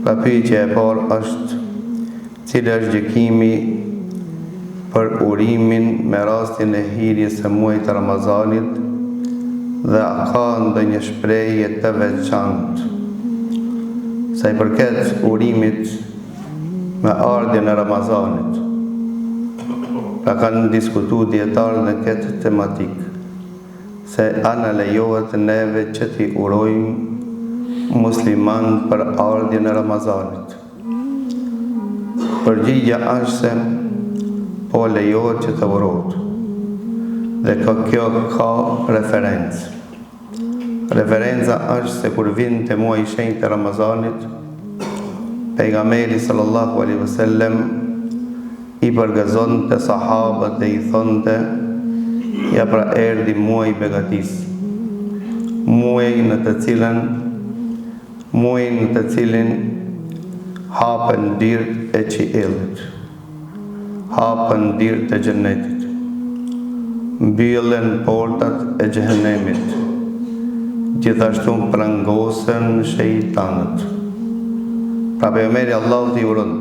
Pra pyetja e parë është cili është gjykimi për urimin me rastin e hyrjes së muajit të Ramazanit dhe a ka ndonjë shprehje të veçantë sa i përket urimit me ardhjen e Ramazanit. Pra kanë diskutuar dietarët në këtë tematik se ana lejohet neve që t'i urojmë musliman për ardhjen e Ramazanit. Përgjigja është se po lejohet që të urohet. Dhe kjo ka referencë. Referenca është se kur vjen te muaji i shenjtë të Ramazanit, pejgamberi sallallahu alaihi wasallam i përgëzonte sahabët dhe i thonte ja pra erdhi muaji i begatisë. Muaji në të cilin hapen dyert e qiellit, hapen dyert e xhenetit, mbyllen portat e xhehenemit, gjithashtu prangosen shejtanët. Pra pejgamberi Allahut i uron.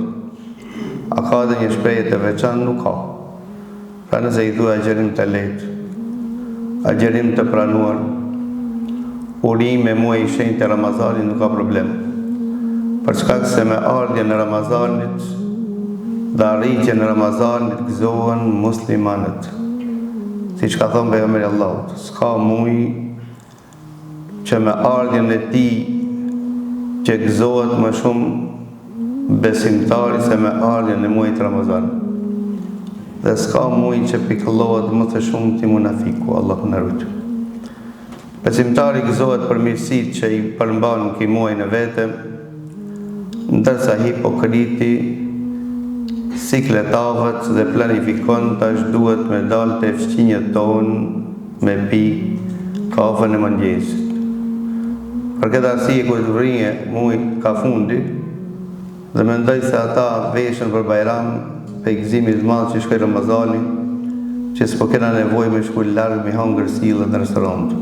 A ka dhe një shprehje të veçantë? Nuk ka. Pra nëse i thua agjerim të lehtë, agjerim të pranuar, urim me muaj i shenjtë të Ramazanit nuk ka problem. Për shkak se me ardhjen e Ramazanit dhe arritjen e Ramazanit gëzohen muslimanët. Siç ka thënë pejgamberi Allahut, s'ka muaj që me ardhjen e tij që gëzohet më shumë besimtari se me ardhjen e muajit Ramazan. Dhe s'ka muaj që pikëllohet më të shumë ti munafiku, Allahu na ruaj. Besimtari gëzohet për mirësitë që i përmban këtij muaji në vete, ndërsa hipokriti sikletavët dhe planifikon tash duhet me dalë të fqinjët tonë me pi kafën e mëngjesit. Për këtë arsye kur të rrinje muaj ka fundi dhe mendoj se ata veshën për Bajram pe gëzimit të madh që shkoi Ramazani, që s'po kena nevojë me shku larg me hangër sillë në restorant.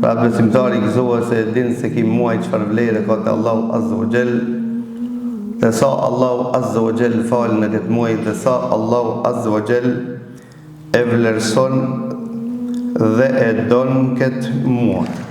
Pra besimtari gëzohet se din se ky muaj çfarë vlerë ka te Allahu Azza wa Jall, dhe sa Allahu Azza wa Jall fal në këtë muaj, dhe sa Allahu Azza wa Jall e vlerëson dhe e don këtë muaj.